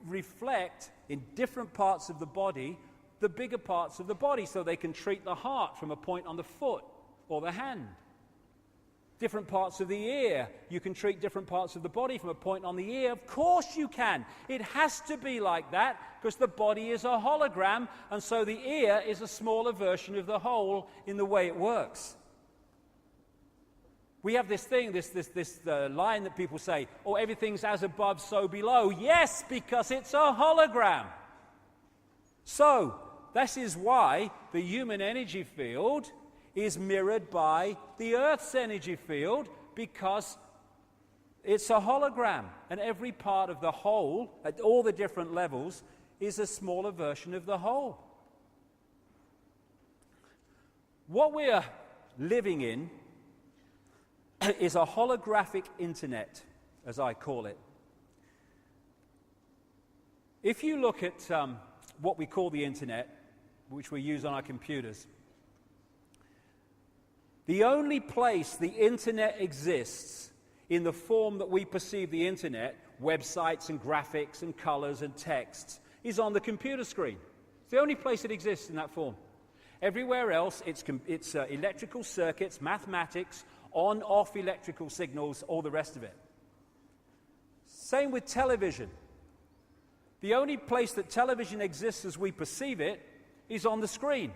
reflect in different parts of the body, the bigger parts of the body, so they can treat the heart from a point on the foot or the hand. Different parts of the ear, you can treat different parts of the body from a point on the ear. Of course you can. It has to be like that because the body is a hologram, and so the ear is a smaller version of the whole in the way it works. We have this thing, this line that people say, oh, everything's as above, so below. Yes, because it's a hologram. So, this is why the human energy field is mirrored by the Earth's energy field, because it's a hologram. And every part of the whole, at all the different levels, is a smaller version of the whole. What we're living in is a holographic internet, as I call it. If you look at what we call the internet, which we use on our computers, the only place the internet exists in the form that we perceive the internet, websites and graphics and colors and texts, is on the computer screen. It's the only place it exists in that form. Everywhere else, it's electrical circuits, mathematics, on-off electrical signals, all the rest of it. Same with television. The only place that television exists as we perceive it is on the screen.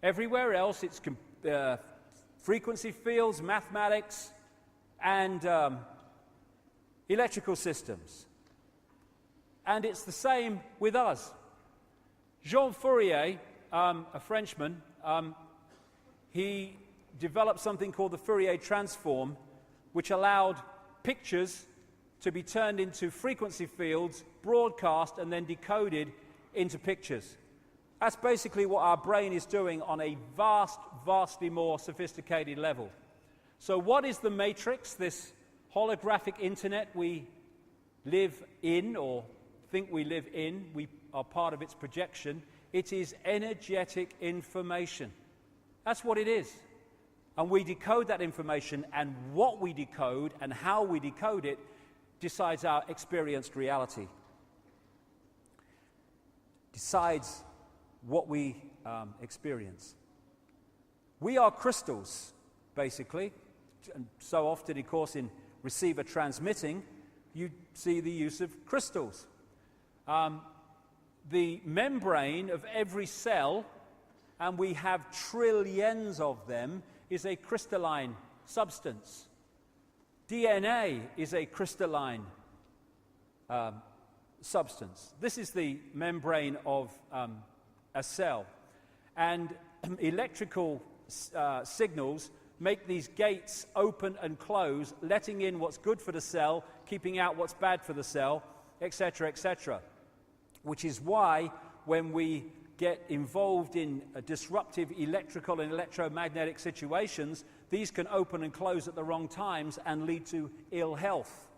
Everywhere else, it's frequency fields, mathematics, and electrical systems. And it's the same with us. Jean Fourier, a Frenchman, he developed something called the Fourier transform, which allowed pictures to be turned into frequency fields, broadcast, and then decoded into pictures. That's basically what our brain is doing on a vastly more sophisticated level. So what is the matrix, this holographic internet we live in or think we live in? We are part of its projection. It is energetic information. That's what it is. And we decode that information, and what we decode and how we decode it decides our experienced reality. Decides what we experience. We are crystals, basically. And so often, of course, in receiver transmitting, you see the use of crystals. The membrane of every cell, and we have trillions of them, is a crystalline substance. DNA is a crystalline substance. This is the membrane of a cell. And electrical signals make these gates open and close, letting in what's good for the cell, keeping out what's bad for the cell, etc., etc. Which is why when we get involved in disruptive electrical and electromagnetic situations, these can open and close at the wrong times and lead to ill health.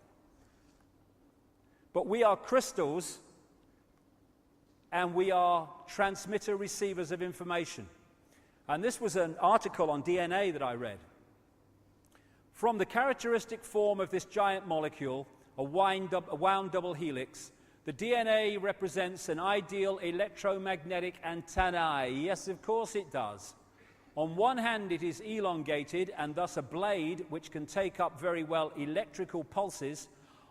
But we are crystals, and we are transmitter-receivers of information. And this was an article on DNA that I read. From the characteristic form of this giant molecule, a wound double helix, the DNA represents an ideal electromagnetic antennae. Yes, of course it does. On one hand, it is elongated and thus a blade which can take up very well electrical pulses.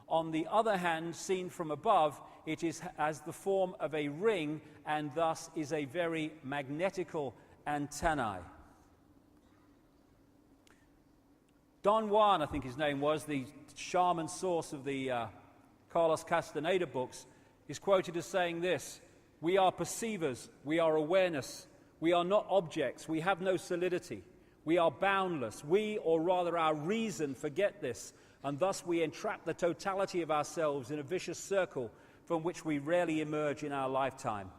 On the other hand, seen from above, it has the form of a ring and thus is a very magnetical antennae. Don Juan, I think his name was, the shaman source of the Carlos Castaneda books, is quoted as saying this: "We are perceivers, we are awareness, we are not objects, we have no solidity, we are boundless, we, or rather our reason, forget this, and thus we entrap the totality of ourselves in a vicious circle from which we rarely emerge in our lifetime."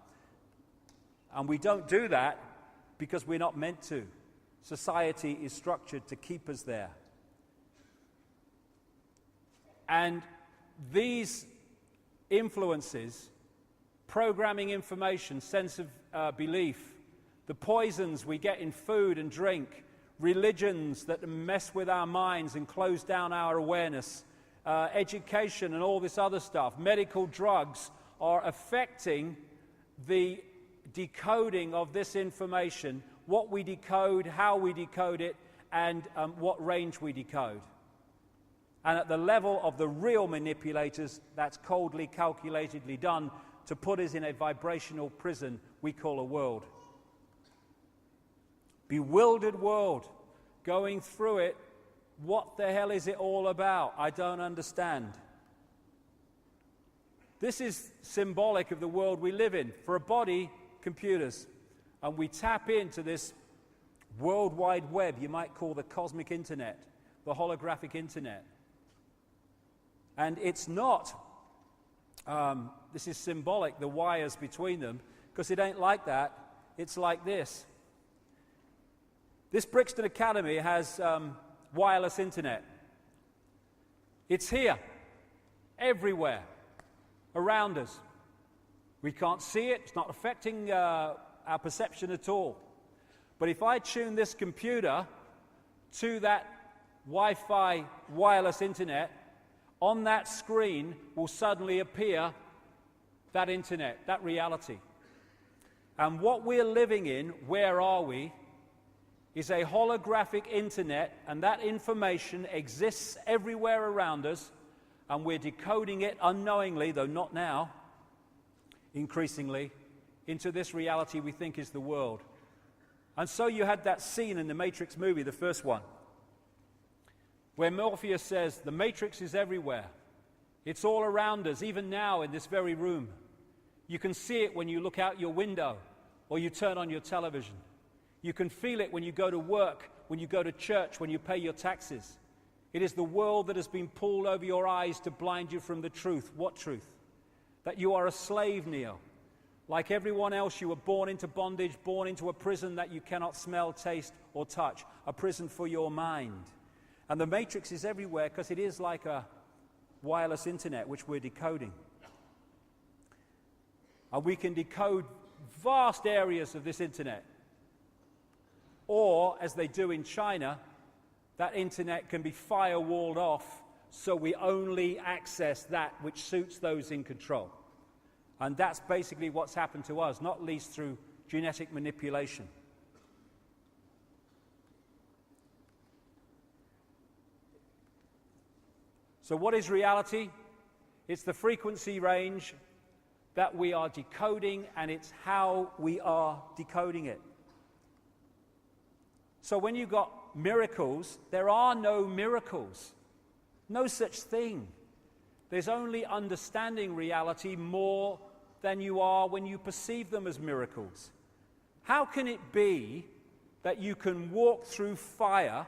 And we don't do that because we're not meant to. Society is structured to keep us there. And these influences, programming information, sense of belief, the poisons we get in food and drink, religions that mess with our minds and close down our awareness, education and all this other stuff, medical drugs, are affecting the decoding of this information, what we decode, how we decode it, and what range we decode. And at the level of the real manipulators, that's coldly, calculatedly done to put us in a vibrational prison we call a world. Bewildered world, going through it. What the hell is it all about? I don't understand. This is symbolic of the world we live in. For a body, computers. And we tap into this World Wide Web, you might call the cosmic internet, the holographic internet. And it's not, this is symbolic, the wires between them, because it ain't like that. It's like this. This Brixton Academy has wireless internet. It's here, everywhere, around us. We can't see it. It's not affecting our perception at all. But if I tune this computer to that Wi-Fi wireless internet, on that screen will suddenly appear that internet, that reality. And what we're living in, where are we, is a holographic internet, and that information exists everywhere around us, and we're decoding it unknowingly, though not now, increasingly, into this reality we think is the world. And so you had that scene in the Matrix movie, the first one, where Morpheus says, the Matrix is everywhere. It's all around us, even now in this very room. You can see it when you look out your window or you turn on your television. You can feel it when you go to work, when you go to church, when you pay your taxes. It is the world that has been pulled over your eyes to blind you from the truth. What truth? That you are a slave, Neo. Like everyone else, you were born into bondage, born into a prison that you cannot smell, taste, or touch. A prison for your mind. And the Matrix is everywhere because it is like a wireless internet which we're decoding. And we can decode vast areas of this internet. Or, as they do in China, that internet can be firewalled off so we only access that which suits those in control. And that's basically what's happened to us, not least through genetic manipulation. So what is reality? It's the frequency range that we are decoding, and it's how we are decoding it. So when you've got miracles, there are no miracles. No such thing. There's only understanding reality more than you are when you perceive them as miracles. How can it be that you can walk through fire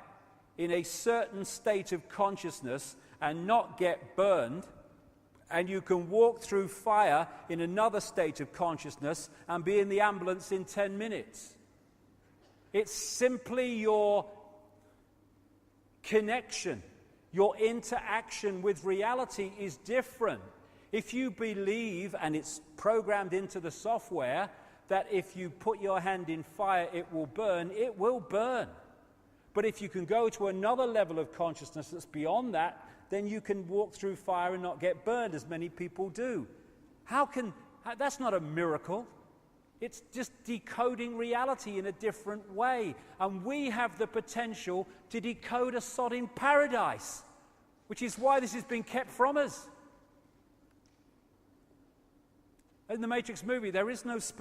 in a certain state of consciousness and not get burned, and you can walk through fire in another state of consciousness and be in the ambulance in 10 minutes? It's simply your connection, your interaction with reality is different. If you believe, and it's programmed into the software, that if you put your hand in fire it will burn, it will burn. But if you can go to another level of consciousness that's beyond that, then you can walk through fire and not get burned, as many people do. That's not a miracle. It's just decoding reality in a different way. And we have the potential to decode a sodding paradise, which is why this has been kept from us. In the Matrix movie, there is no spoon.